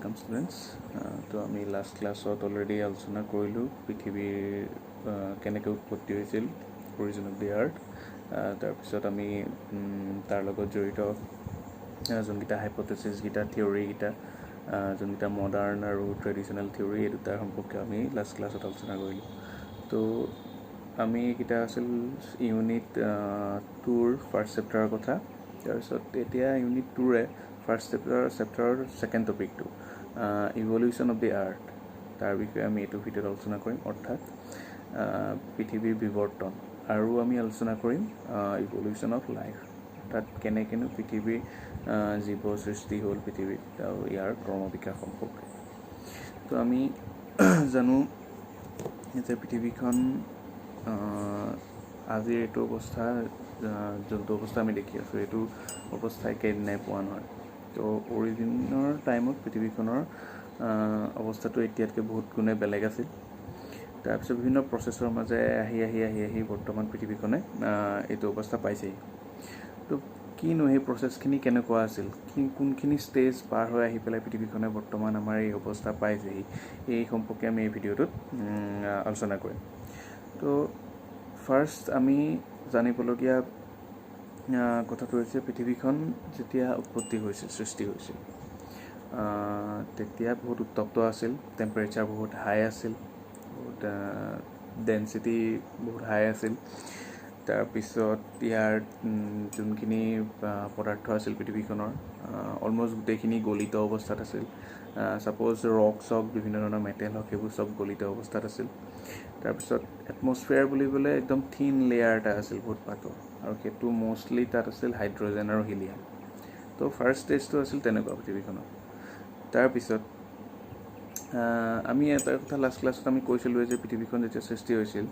Welcome students. तो आमी last क्लासत already आलोचना करिलो पृथिवीर केनेके उत्पत्ति होइছিল ओरिजिन अफ द आर्थ। तार पिছত आमी तार लगत जड़ित जोनकिटा हाइपोथेसिस गिटा थियोरी गिटा जोनकिटा मडार्न और ट्रेडिशनल थियोरी ए दुटार सम्पर्के आमी लास्ट क्लासत आलोचना करिलो। तो आमी किटा आसिल यूनिट 2 फार्स्ट चैप्टार कथा। तार पिছত एतिया यूनिट 2 रे first chapter second topic two evolution of the earth तार विषय आमी एटु भिडिओत आलोचना करिम अर्थात पृथिवीर विवर्तन और आमी आलोचना करिम इवोल्यूशन ऑफ लाइफ अर्थात केने केने पृथिवीर जीव सृष्टि हल पृथिवीत और यार क्रम विकास सम्पर्के। तो आमी जानो जे पृथिवीखन आजिर एटु अवस्था जो अवस्था आमी देखि आछो एटु अवस्था एकेदिनाই পোৱা নহয়। तो ओरिजिनर टाइमत पृथिवीखনৰ अवस्थाটো एतियातके बहुत गुणे बेलेग আছিল। तार पिছত विभिन्न प्रसेसर माजे आহি बर्तमान पृथिवीखने एटु अवस्था पाइছে। तो किनो हे प्रसेसखिनि केनेকুৱা আছিল कोनखिनि स्टेज पार হৈ আহি পেলাই पृथिवीखने बर्तमान আমাৰ এই অৱস্থা পাইছে এই সম্পৰ্কে আমি এই ভিডিওটোত আলোচনা কৰিম। তো ফাৰ্স্ট আমি জানিবলগীয়া কথাটো হৈছে পৃথিৱীখন যেতিয়া উৎপত্তি হৈছিল সৃষ্টি হৈছিল তেতিয়া বহুত উত্তপ্ত আছিল, টেম্পাৰেচাৰ বহুত হাই আছিল, বহুত ডেন্সিটি বহুত হাই আছিল। তাৰ পিছত ইয়াৰ যোনখিনি পদাৰ্থ আছিল পৃথিৱীখনৰ অলমোষ্ট গোটেইখিনি গলিত অৱস্থাত আছিল। সাপোজ ৰক চক বিভিন্ন ধৰণৰ মেটেল হক সেইবোৰ সব গলিত অৱস্থাত আছিল। তাৰ পিছত এটমস্ফিয়াৰ বুলিবলৈ একদম থিন লেয়াৰ এটা আছিল বহুত পাতল और সেইটো মোস্টলি তাত আছিল হাইড্ৰোজেন और হিলিয়াম। তো ফাৰ্স্ট স্টেজটো আছিল তেনেকুৱা পৃথিৱীখনৰ। তাৰ পিছত আমি এটা কথা লাষ্ট ক্লাছত আমি কৈছিলো যে পৃথিৱীখন যেতিয়া সৃষ্টি হৈছিল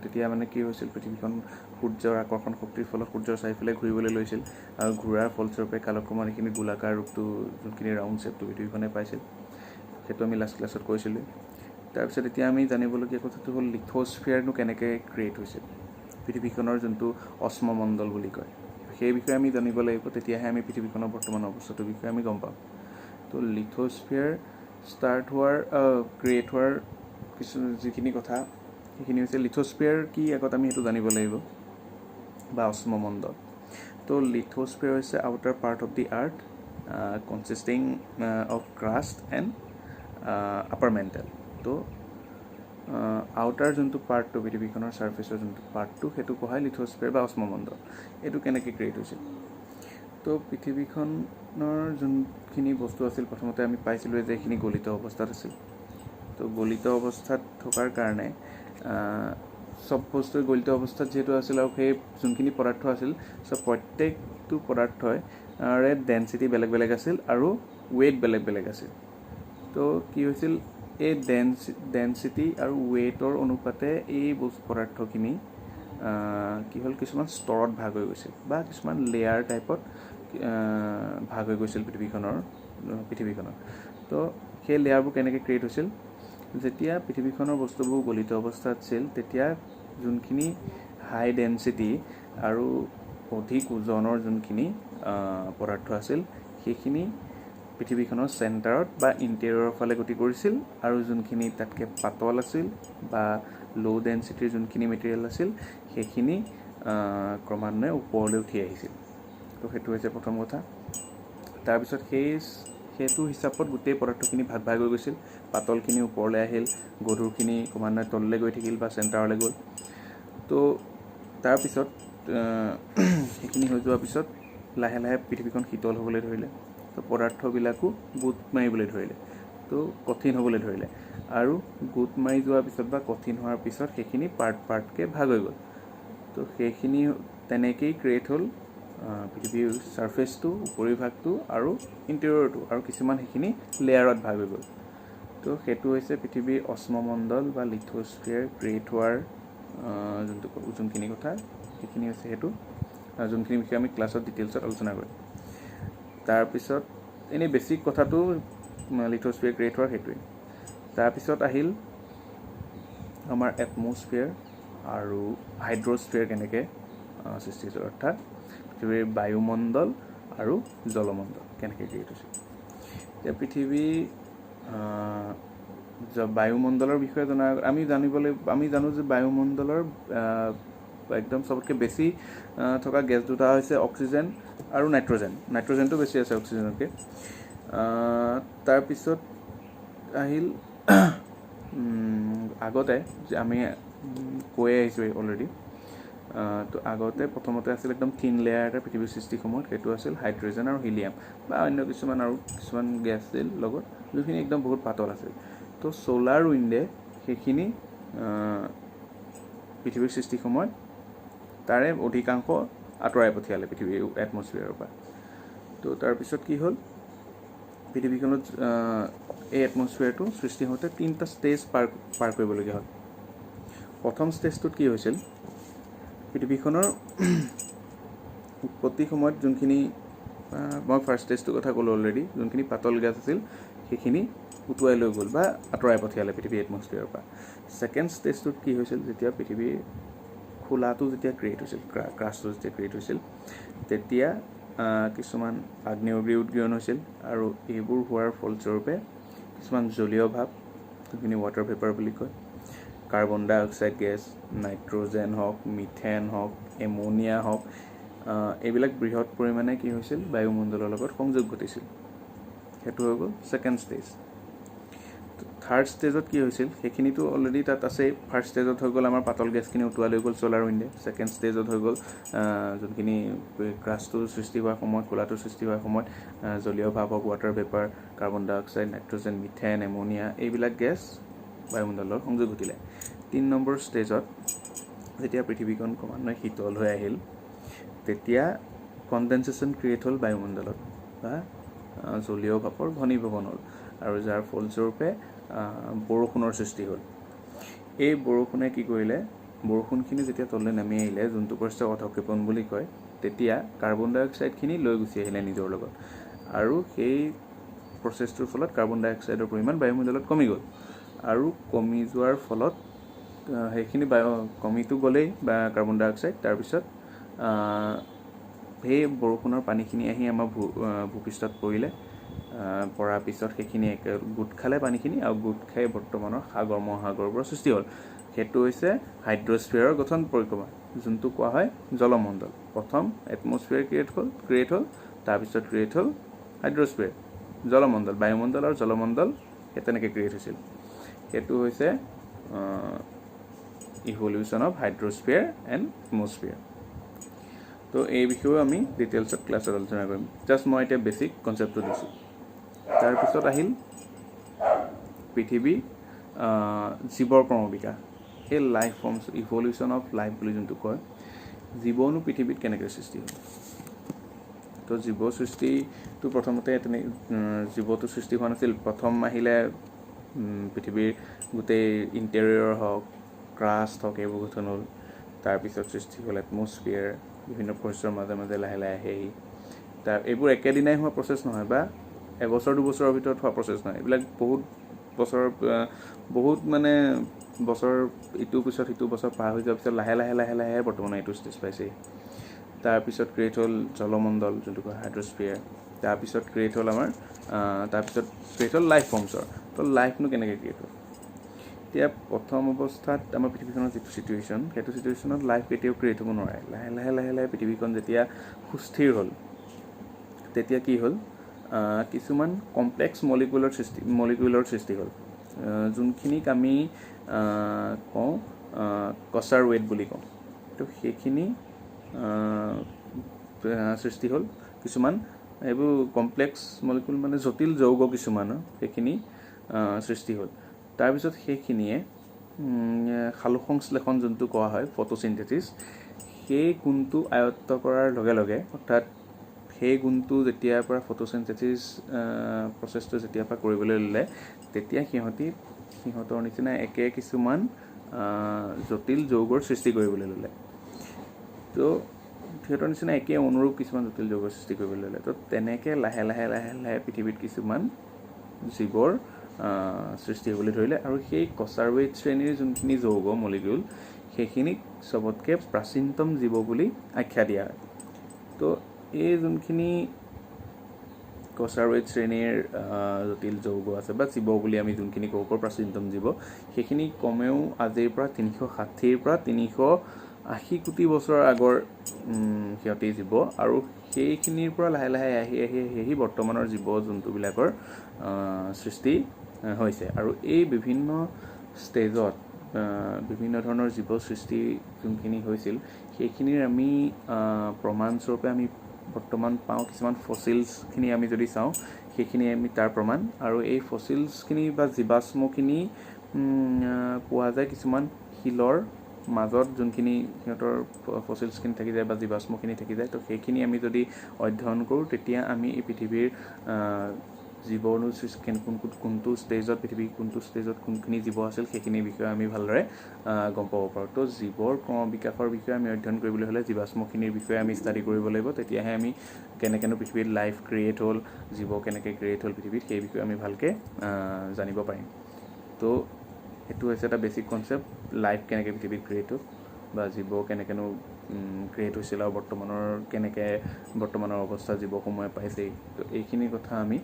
তেতিয়া মানে কি হৈছিল পৃথিৱীখন সূৰ্যৰ আকৰ্ষণ শক্তিৰ ফলত সূৰ্যৰ চাৰিওফালে ঘূৰিবলৈ লৈছিল আৰু ঘূৰাৰ ফলস্বৰূপে কালক্ৰমত এইখিনি গোলাকাৰ ৰূপটো যোনখিনি ৰাউণ্ড শেপটো পৃথিৱীখনে পাইছিল সেইটো আমি লাষ্ট ক্লাছত কৈছিলো। তাৰ পিছত এতিয়া আমি জানিবলগীয়া কথাটো হ'ল লিথোস্ফিয়াৰনো কেনেকৈ ক্ৰিয়েট হৈছিল পৃথিৱীখনৰ যোনটো অস্মমণ্ডল বুলি কয় সেই বিষয়ে আমি জানিব লাগিব, তেতিয়াহে আমি পৃথিৱীখনৰ বৰ্তমান অৱস্থাটোৰ বিষয়ে আমি গম পাম। তো লিথোস্ফিয়াৰ ষ্টাৰ্ট হোৱাৰ ক্ৰিয়েট হোৱাৰ কিছু যিখিনি কথা সেইখিনি হৈছে লিথোস্ফিয়াৰ কি আগত আমি সেইটো জানিব লাগিব বা অস্মমণ্ডল। তো লিথোস্ফিয়াৰ হৈছে outer part of the earth consisting of crust and upper mental. তো আউটাৰ যোনটো পাৰ্টটো পৃথিৱীখনৰ সাৰফেচৰ যোনটো পাৰ্টটো সেইটো কোৱা হয় লিথোস্ফিয়াৰ বা অস্মমণ্ডল। এইটো কেনেকৈ ক্ৰিয়েট হৈছিল? তো পৃথিৱীখনৰ যোনখিনি বস্তু আছিল প্ৰথমতে আমি পাইছিলোঁ যে এইখিনি গলিত অৱস্থাত আছিল। তো গলিত অৱস্থাত থকাৰ কাৰণে সব বস্তু গলিত অৱস্থাত যেহেতু আছিল আৰু সেই যোনখিনি পদাৰ্থ আছিল সব প্ৰত্যেকটো পদাৰ্থই ডেন্সিটি বেলেগ বেলেগ আছিল আৰু ৱেইট বেলেগ বেলেগ আছিল। তো কি হৈছিল এই ডেন্সিটি আৰু ৱেইটৰ অনুপাতে এই পদাৰ্থখিনি কি হ'ল কিছুমান স্তৰত ভাগ হৈ গৈছিল বা কিছুমান লেয়াৰ টাইপত ভাগ হৈ গৈছিল পৃথিৱীখনৰ। তো সেই লেয়াৰবোৰ কেনেকৈ ক্ৰিয়েট হৈছিল যেতিয়া পৃথিৱীখনৰ বস্তুবোৰ গলিত অৱস্থাত আছিল তেতিয়া যোনখিনি হাই ডেন্সিটি আৰু অধিক ওজনৰ যোনখিনি পদাৰ্থ আছিল সেইখিনি পৃথিৱীখনৰ চেণ্টাৰত বা ইণ্টেৰিয়ৰৰ ফালে গতি কৰিছিল আৰু যোনখিনি তাতকৈ পাতল আছিল বা ল' ডেন্সিটিৰ যোনখিনি মেটেৰিয়েল আছিল সেইখিনি ক্ৰমান্বয়ে ওপৰলৈ উঠি আহিছিল। তো সেইটো হৈছে প্ৰথম কথা। তাৰপিছত সেইটো হিচাপত গোটেই পদাৰ্থখিনি ভাগ ভাগ হৈ গৈছিল। পাতলখিনি ওপৰলৈ আহিল, গধুৰখিনি ক্ৰমান্বয়ে তললৈ গৈ থাকিল বা চেণ্টাৰলৈ গ'ল। তো তাৰপিছত সেইখিনি হৈ যোৱাৰ পিছত লাহে লাহে পৃথিৱীখন শীতল হ'বলৈ ধৰিলে। তো পদাৰ্থবিলাকো গোট মাৰিবলৈ ধৰিলে, তো কঠিন হ'বলৈ ধৰিলে আৰু গোট মাৰি যোৱাৰ পিছত বা কঠিন হোৱাৰ পিছত সেইখিনি পাৰ্টকৈ ভাগ হৈ গ'ল। তো সেইখিনি তেনেকেই ক্ৰিয়েট হ'ল পৃথিৱীৰ ছাৰফেচটো, উপৰিভাগটো আৰু ইণ্টেৰিয়ৰটো আৰু কিছুমান সেইখিনি লেয়াৰত ভাগ হৈ গ'ল। তো সেইটো হৈছে পৃথিৱীৰ অস্মমণ্ডল বা লিথোস্ফিয়াৰ ক্ৰিয়েট হোৱাৰ যোনখিনি কথা সেইখিনি হৈছে সেইটো যোনখিনি বিষয়ে আমি ক্লাছত ডিটেইলছত আলোচনা কৰিম। তাৰপিছত এনেই বেছিক কথাটো লিথোস্ফিয়াৰ ক্ৰিয়েট হোৱাৰ সেইটোৱে। তাৰপিছত আহিল আমাৰ এটমস্ফিয়াৰ আৰু হাইড্ৰস্ফিয়াৰ কেনেকৈ সৃষ্টি হৈছিল অৰ্থাৎ পৃথিৱীৰ বায়ুমণ্ডল আৰু জলমণ্ডল কেনেকৈ ক্ৰিয়েট হৈছিল। এতিয়া পৃথিৱী বায়ুমণ্ডলৰ বিষয়ে জনাৰ আমি জানো যে বায়ুমণ্ডলৰ একদম চবতকৈ বেছি থকা গেছ দুটা হৈছে অক্সিজেন আৰু নাইট্ৰজেনটো বেছি আছে অক্সিজেনতকৈ। তাৰপিছত আহিল আগতে যে আমি কৈ আহিছোঁ অলৰেডি, তো আগতে প্ৰথমতে আছিল একদম থিন লেয়াৰ এটা পৃথিৱীৰ সৃষ্টিৰ সময়ত, সেইটো আছিল হাইড্ৰজেন আৰু হিলিয়াম বা অন্য কিছুমান গেছ আছিল লগত, যোনখিনি একদম বহুত পাতল আছিল। তো ছ'লাৰ উইণ্ডে সেইখিনি পৃথিৱীৰ সৃষ্টিৰ সময়ত তাৰে অধিকাংশ আঁতৰাই পঠিয়ালে পৃথিৱীৰ এটমছফিয়াৰৰ পৰা। তো তাৰপিছত কি হ'ল, পৃথিৱীখনত এই এটমছফিয়াৰটো সৃষ্টি হওঁতে 3টা ষ্টেজ পাৰ কৰিবলগীয়া হ'ল। প্ৰথম ষ্টেজটোত কি হৈছিল, পৃথিৱীখনৰ উৎপত্তিৰ সময়ত যোনখিনি মই ফাৰ্ষ্ট ষ্টেজটোৰ কথা ক'লোঁ অলৰেডি, যোনখিনি পাতল গেছ আছিল সেইখিনি উটুৱাই লৈ গ'ল বা আঁতৰাই পঠিয়ালে পৃথিৱীৰ এটমছফিয়াৰৰ পৰা। ছেকেণ্ড ষ্টেজটোত কি হৈছিল, যেতিয়া পৃথিৱীৰ খোলাটো যেতিয়া ক্ৰিয়েট হৈছিল, ক্ৰাষ্টটো যেতিয়া ক্ৰিয়েট হৈছিল, তেতিয়া কিছুমান আগ্নেয়গিৰি উদগীৰণ হৈছিল আৰু এইবোৰ হোৱাৰ ফলস্বৰূপে কিছুমান জলীয় ভাৱ, যোনখিনি ৱাটাৰ ভেপাৰ বুলি কয়, কাৰ্বন ডাই অক্সাইড গেছ, নাইট্ৰজেন হওক, মিথেন হওক, এমনিয়া হওক, এইবিলাক বৃহৎ পৰিমাণে কি হৈছিল, বায়ুমণ্ডলৰ লগত সংযোগ ঘটিছিল। সেইটো হৈ গ'ল ছেকেণ্ড ষ্টেজ। থাৰ্ড ষ্টেজত কি হৈছিল, সেইখিনিতো অলৰেডি তাত আছেই। ফাৰ্ষ্ট ষ্টেজত হৈ গ'ল আমাৰ পাতল গেছখিনি উটুৱাই লৈ গ'ল ছ'লাৰ উইণ্ডে। ছেকেণ্ড ষ্টেজত হৈ গ'ল যোনখিনি ক্ৰাষ্টটোৰ সৃষ্টি হোৱাৰ সময়ত, খোলাটোৰ সৃষ্টি হোৱাৰ সময়ত জলীয় ভাৱ হওক, ৱাটাৰ ভেপাৰ, কাৰ্বন ডাই অক্সাইড, নাইট্ৰজেন, মিথেন, এমনিয়া, এইবিলাক গেছ বায়ুমণ্ডলৰ সংযোগ ঘটিলে। 3 নম্বৰ ষ্টেজত যেতিয়া পৃথিৱীখন ক্ৰমান্বয়ে শীতল হৈ আহিল, তেতিয়া কনডেনচেশ্যন ক্ৰিয়েট হ'ল বায়ুমণ্ডলত বা জলীয় ভাপৰ ঘনীভৱন হ'ল, আৰু যাৰ ফলস্বৰূপে বৰষুণৰ সৃষ্টি হ'ল। এই বৰষুণে কি কৰিলে, বৰষুণখিনি যেতিয়া তললৈ নামি আহিলে, যোনটো প্ৰচেছক অধক্ষেপণ বুলি কয়, তেতিয়া কাৰ্বন ডাই অক্সাইডখিনি লৈ গুচি আহিলে নিজৰ লগত, আৰু সেই প্ৰচেছটোৰ ফলত কাৰ্বন ডাই অক্সাইডৰ পৰিমাণ বায়ুমণ্ডলত কমি গ'ল। আৰু কমি যোৱাৰ ফলত সেইখিনি কমিটো গ'লেই বা কাৰ্বন ডাই অক্সাইড, তাৰপিছত সেই বৰষুণৰ পানীখিনি আহি আমাৰ ভূপৃষ্ঠত পৰিলে, পৰাৰ পিছত সেইখিনি গোট খালে পানীখিনি, আৰু গোট খাই বৰ্তমানৰ সাগৰ মহাসাগৰবোৰৰ সৃষ্টি হ'ল। সেইটো হৈছে হাইড্ৰস্ফিয়াৰৰ গঠন পৰিক্ৰমা, যোনটো কোৱা হয় জলমণ্ডল। প্ৰথম এটমছফিয়াৰ ক্ৰিয়েট হ'ল, তাৰপিছত ক্ৰিয়েট হ'ল হাইড্ৰস্ফিয়াৰ, জলমণ্ডল, বায়ুমণ্ডল আৰু জলমণ্ডল সেই তেনেকৈ ক্ৰিয়েট হৈছিল। সেইটো হৈছে ইভলিউশ্যন অফ হাইড্ৰস্ফিয়াৰ এণ্ড এটমছফিয়াৰ। তো এই বিষয়েও আমি ডিটেইলছত ক্লাছত আলোচনা কৰিম। জাষ্ট মই এতিয়া বেছিক কনচেপ্টটো দিছোঁ। তাৰপিছত আহিল পৃথিৱী জীৱৰ ক্ৰমবিকাশ, সেই life forms, evolution of life বুলি যোনটো কয়, জীৱনো পৃথিৱীত কেনেকৈ সৃষ্টি হ'ল। তো জীৱ সৃষ্টিটো প্ৰথমতে জীৱটো সৃষ্টি হোৱা নাছিল। প্ৰথম আহিলে পৃথিৱীৰ গোটেই ইণ্টেৰিয়ৰ হওক, ক্ৰাষ্ট হওক, এইবোৰ গঠন হ'ল। তাৰপিছত সৃষ্টি হ'ল এটমছফিয়াৰ, বিভিন্ন প্ৰচেছৰ মাজে মাজে লাহে লাহে আহি, এইবোৰ একেদিনাই হোৱা প্ৰচেছ নহয় বা এবছৰ দুবছৰৰ ভিতৰত হোৱা প্ৰচেছ নহয়। এইবিলাক বহুত বছৰ ইটোৰ পিছত সিটো বছৰ পাৰ হৈ যোৱাৰ পিছত লাহে লাহে বৰ্তমান এইটো ষ্টেজ পাইছেই। তাৰপিছত ক্ৰিয়েট হ'ল জলমণ্ডল, যোনটো কয় হাইড্ৰস্ফিয়াৰ। তাৰপিছত ক্ৰিয়েট হ'ল লাইফ ফৰ্মছৰ। তো লাইফনো কেনেকৈ ক্ৰিয়েট হ'ল। এতিয়া প্ৰথম অৱস্থাত আমাৰ পৃথিৱীখনৰ যিটো চিটুৱেশ্যন, সেইটো চিটুৱেশ্যনত লাইফ কেতিয়াও ক্ৰিয়েট হ'ব নোৱাৰে। লাহে লাহে পৃথিৱীখন যেতিয়া সুস্থিৰ হ'ল, তেতিয়া কি হ'ল, কিছুমান কমপ্লেক্স মলিকিউলৰ সৃষ্টি হ'ল, যোনখিনিক আমি কওঁ কছাৰ ৱেট বুলি কওঁ। তো সেইখিনি সৃষ্টি হ'ল, কিছুমান এইবোৰ কমপ্লেক্স মলিকিউল জটিল যৌগ কিছুমানৰ সেইখিনি সৃষ্টি হ'ল। তাৰপিছত সেইখিনিয়ে সালোকসংশ্লেষণ যোনটো কোৱা হয়, ফটোচিনথেচিছ, সেই গুণটো আয়ত্ত কৰাৰ লগে লগে, অৰ্থাৎ সেই গুণটো যেতিয়াৰ পৰা ফটোচিনথেচিছ প্ৰচেছটো যেতিয়াৰ পৰা কৰিবলৈ ল'লে, তেতিয়া সিহঁতৰ নিচিনা একে কিছুমান জটিল যৌগৰ সৃষ্টি কৰিবলৈ ল'লে। তো সিহঁতৰ নিচিনা একে অনুৰূপ কিছুমান জটিল যৌগৰ সৃষ্টি কৰিবলৈ ল'লে। তো তেনেকৈ লাহে লাহে পৃথিৱীত কিছুমান জীৱৰ সৃষ্টি হ'বলৈ ধৰিলে, আৰু সেই কছাৰৱেট শ্ৰেণীৰ যোনখিনি যৌগ মলিকিউল, সেইখিনিক চবতকৈ প্ৰাচীনতম জীৱ বুলি আখ্যা দিয়া হয়। তো এই যোনখিনি কছাৰৱেদ শ্ৰেণীৰ জটিল যৌগ আছে বা জীৱ বুলি আমি যোনখিনি ক'ব পাৰোঁ প্ৰাচীনতম জীৱ, সেইখিনি কমেও আজিৰ পৰা 360ৰ পৰা 380 কোটি বছৰ আগৰ সিহঁতি জীৱ, আৰু সেইখিনিৰ পৰা লাহে লাহে আহি বৰ্তমানৰ জীৱ জন্তুবিলাকৰ সৃষ্টি হৈছে। আৰু এই বিভিন্ন ষ্টেজত বিভিন্ন ধৰণৰ জীৱ সৃষ্টি যোনখিনি হৈছিল, সেইখিনিৰ আমি প্ৰমাণস্বৰূপে আমি বৰ্তমান পাওঁ। কিছুমান ফচিলছখিনি আমি যদি চাওঁ, সেইখিনি আমি তাৰ প্ৰমাণ। আৰু এই ফচিলছখিনি বা জীৱাশ্মখিনি পোৱা যায় কিছুমান শিলৰ মাজত, যোনখিনি সিহঁতৰ ফচিলছখিনি থাকি যায় বা জীৱাশ্মখিনি থাকি যায়। তো সেইখিনি আমি যদি অধ্যয়ন কৰোঁ, তেতিয়া আমি এই পৃথিৱীৰ জীৱনো কোনটো ষ্টেজত, পৃথিৱীৰ কোনটো ষ্টেজত কোনখিনি জীৱ আছিল, সেইখিনিৰ বিষয়ে আমি ভালদৰে গম পাব পাৰোঁ। তো জীৱৰ বিকাশৰ বিষয়ে আমি অধ্যয়ন কৰিবলৈ হ'লে জীৱাশ্মখিনিৰ বিষয়ে আমি ষ্টাডি কৰিব লাগিব। তেতিয়াহে আমি কেনেকৈনো পৃথিৱীত লাইফ ক্ৰিয়েট হ'ল, জীৱ কেনেকৈ ক্ৰিয়েট হ'ল পৃথিৱীত, সেই বিষয়ে আমি ভালকৈ জানিব পাৰিম। তো সেইটো হৈছে এটা বেছিক কনচেপ্ট, লাইফ কেনেকৈ পৃথিৱীত ক্ৰিয়েট হ'ল বা জীৱ কেনেকৈনো ক্ৰিয়েট হৈছিল আৰু বৰ্তমানৰ অৱস্থা জীৱসমূহে পাইছেই। তো এইখিনি কথা আমি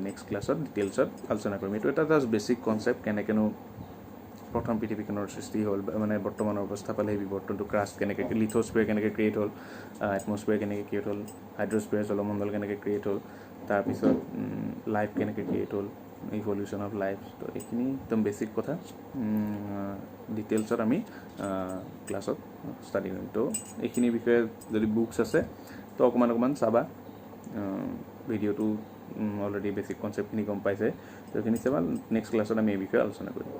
নেক্সট ক্লাছত ডিটেইলছত আলোচনা কৰিম। এইটো এটা জাষ্ট বেছিক কনচেপ্ট, কেনেকৈনো প্ৰথম পৃথিৱীখনৰ সৃষ্টি হ'ল, মানে বৰ্তমানৰ অৱস্থা পালে সেই বিৱৰ্তনটো, ক্ৰাষ্ট কেনেকৈ, লিথোস্ফিয়াৰ কেনেকৈ ক্ৰিয়েট হ'ল, এটমস্ফিয়াৰ কেনেকৈ ক্ৰিয়েট হ'ল, হাইড্ৰস্ফিয়াৰ জলমণ্ডল কেনেকৈ ক্ৰিয়েট হ'ল, তাৰপিছত লাইফ কেনেকৈ ক্ৰিয়েট হ'ল, ইভলিউশ্যন অফ লাইফ। তো এইখিনি একদম বেছিক কথা, ডিটেইলছত আমি ক্লাছত ষ্টাডি কৰিম। তো এইখিনিৰ বিষয়ে যদি বুকছ আছে তো অকণমান চাবা। ভিডিঅ'টো অলৰেডি বেছিক কনচেপ্টখিনি গম পাইছে, তো এইখিনি চাবা। নেক্সট ক্লাছত আমি এই বিষয়ে আলোচনা কৰিম।